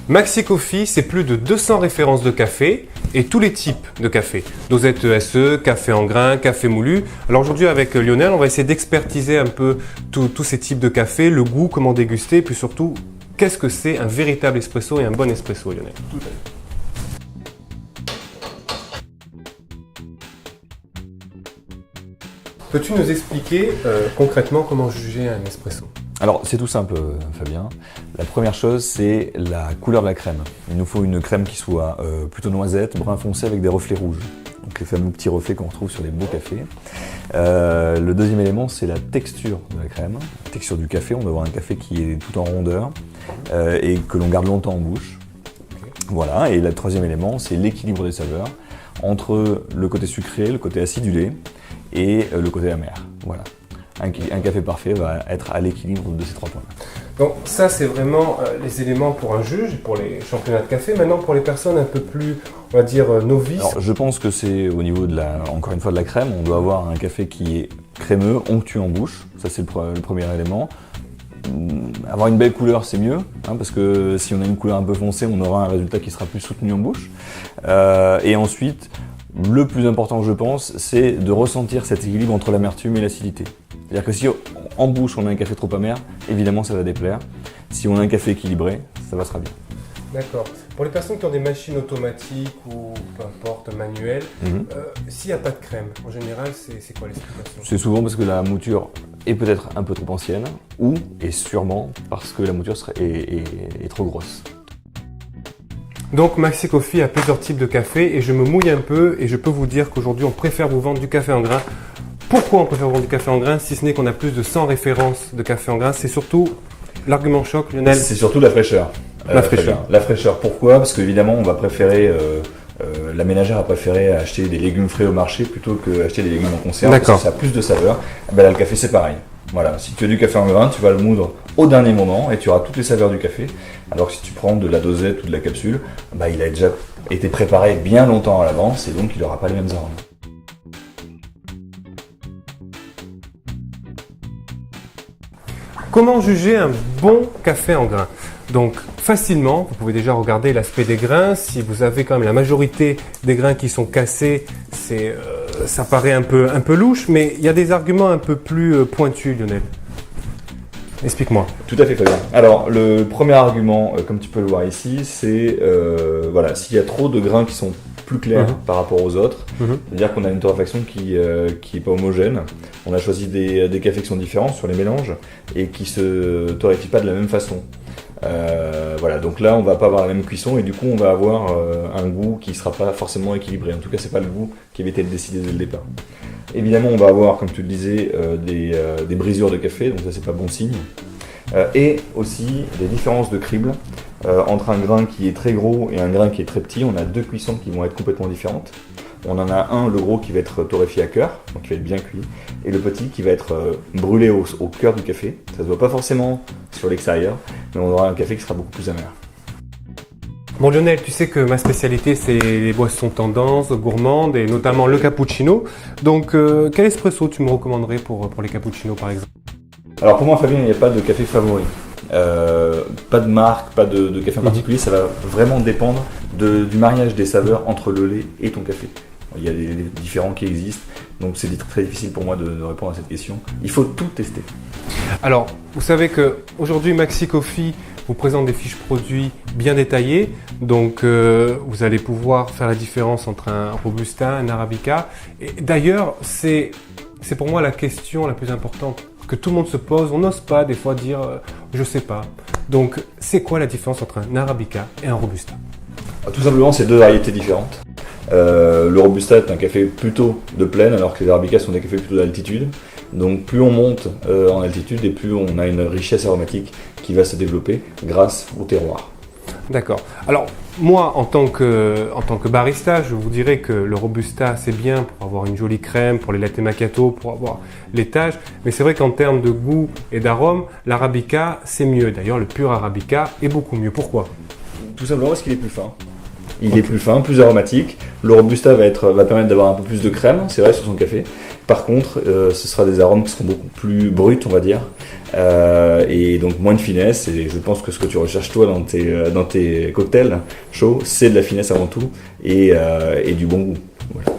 Maxi Coffee, c'est plus de 200 références de café et tous les types de café. Dosette ESE, café en grains, café moulu. Alors aujourd'hui avec Lionel, on va essayer d'expertiser un peu tous ces types de café, le goût, comment déguster, et puis surtout, qu'est-ce que c'est un véritable espresso et un bon espresso, Lionel. Tout à fait. Peux-tu nous expliquer concrètement comment juger un espresso ? Alors c'est tout simple Fabien. La première chose c'est la couleur de la crème. Il nous faut une crème qui soit plutôt noisette, brun foncé avec des reflets rouges. Donc les fameux petits reflets qu'on retrouve sur les beaux cafés. Le deuxième élément c'est la texture de la crème. La texture du café, on doit avoir un café qui est tout en rondeur et que l'on garde longtemps en bouche. Voilà, et le troisième élément c'est l'équilibre des saveurs entre le côté sucré, le côté acidulé et le côté amer. Voilà. Un café parfait va être à l'équilibre de ces trois points. Donc ça c'est vraiment les éléments pour un juge, pour les championnats de café. Maintenant pour les personnes un peu plus, on va dire, novices. Alors, je pense que c'est au niveau encore une fois de la crème, on doit avoir un café qui est crémeux, onctueux en bouche. Ça c'est le premier élément. Avoir une belle couleur c'est mieux, parce que si on a une couleur un peu foncée, on aura un résultat qui sera plus soutenu en bouche. Et ensuite, le plus important je pense, c'est de ressentir cet équilibre entre l'amertume et l'acidité. C'est-à-dire que si en bouche on a un café trop amer, évidemment ça va déplaire. Si on a un café équilibré, ça passera bien. D'accord. Pour les personnes qui ont des machines automatiques ou peu importe, manuelles, s'il n'y a pas de crème, en général, c'est quoi l'explication ? C'est souvent parce que la mouture est peut-être un peu trop ancienne ou, et sûrement, parce que la mouture est trop grosse. Donc Maxi Coffee a plusieurs types de café et je me mouille un peu et je peux vous dire qu'aujourd'hui on préfère vous vendre du café en grains. Pourquoi on préfère vendre du café en grains si ce n'est qu'on a plus de 100 références de café en grains? C'est surtout l'argument choc, Lionel. C'est surtout la fraîcheur. La fraîcheur. La fraîcheur, pourquoi? Parce qu'évidemment, on va préférer, la ménagère a préféré acheter des légumes frais au marché plutôt qu'acheter des légumes en conserve. D'accord. Parce que ça a plus de saveur. Ben là, le café, c'est pareil. Voilà. Si tu as du café en grains, tu vas le moudre au dernier moment et tu auras toutes les saveurs du café. Alors que si tu prends de la dosette ou de la capsule, ben, il a déjà été préparé bien longtemps à l'avance et donc il n'aura pas les mêmes arômes. Comment juger un bon café en grains? Donc facilement, vous pouvez déjà regarder l'aspect des grains. Si vous avez quand même la majorité des grains qui sont cassés, ça paraît un peu louche, mais il y a des arguments un peu plus pointus, Lionel. Explique-moi. Tout à fait, Fabien. Alors, le premier argument, comme tu peux le voir ici, c'est voilà, s'il y a trop de grains qui sont plus clairs par rapport aux autres, c'est-à-dire qu'on a une torréfaction qui est pas homogène. On a choisi des cafés qui sont différents sur les mélanges et qui se torréfient pas de la même façon. Voilà, donc là on va pas avoir la même cuisson et du coup on va avoir un goût qui sera pas forcément équilibré. En tout cas c'est pas le goût qui avait été décidé dès le départ. Évidemment on va avoir, comme tu le disais, des brisures de café, donc ça c'est pas bon signe. Et aussi des différences de crible entre un grain qui est très gros et un grain qui est très petit. On a deux cuissons qui vont être complètement différentes. On en a un, le gros, qui va être torréfié à cœur, donc qui va être bien cuit, et le petit qui va être brûlé au cœur du café. Ça ne se voit pas forcément sur l'extérieur, mais on aura un café qui sera beaucoup plus amer. Bon Lionel, tu sais que ma spécialité c'est les boissons tendance, gourmandes et notamment le cappuccino. Donc quel espresso tu me recommanderais pour les cappuccinos par exemple? Alors pour moi Fabien, il n'y a pas de café favori. Pas de marque, pas de café en particulier, ça va vraiment dépendre du mariage des saveurs entre le lait et ton café. Il y a des différents qui existent, donc c'est très difficile pour moi de répondre à cette question. Il faut tout tester. Alors, vous savez qu'aujourd'hui Maxi Coffee vous présente des fiches produits bien détaillées, donc vous allez pouvoir faire la différence entre un Robusta, un Arabica. Et d'ailleurs, c'est pour moi la question la plus importante que tout le monde se pose. On n'ose pas des fois dire je sais pas. Donc, c'est quoi la différence entre un Arabica et un Robusta? Tout simplement, c'est deux variétés différentes. Le Robusta est un café plutôt de plaine, alors que les Arabicas sont des cafés plutôt d'altitude. Donc plus on monte en altitude et plus on a une richesse aromatique qui va se développer grâce au terroir. D'accord. Alors moi, en tant que barista, je vous dirais que le Robusta c'est bien pour avoir une jolie crème, pour les latte macchiato, pour avoir l'étage. Mais c'est vrai qu'en termes de goût et d'arôme, l'Arabica c'est mieux. D'ailleurs, le pur Arabica est beaucoup mieux. Pourquoi? Tout simplement parce qu'il est plus fin. Il est plus fin, plus aromatique. Le Robusta va permettre d'avoir un peu plus de crème, c'est vrai, sur son café. Par contre, ce sera des arômes qui seront beaucoup plus bruts, on va dire. Et donc moins de finesse. Et je pense que ce que tu recherches toi dans tes cocktails chauds, c'est de la finesse avant tout et du bon goût. Voilà.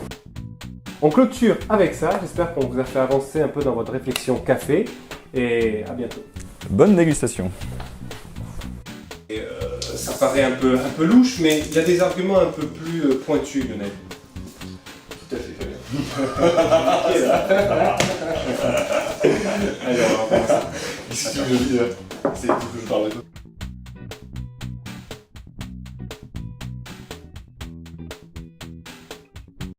On clôture avec ça. J'espère qu'on vous a fait avancer un peu dans votre réflexion café. Et à bientôt. Bonne dégustation. Ça paraît un peu louche, mais il y a des arguments un peu plus pointus, Lionel. Tout à fait, Fabien. Allez, on va voir ça. Qu'est-ce que je veux dire? C'est tout que je parle de tout.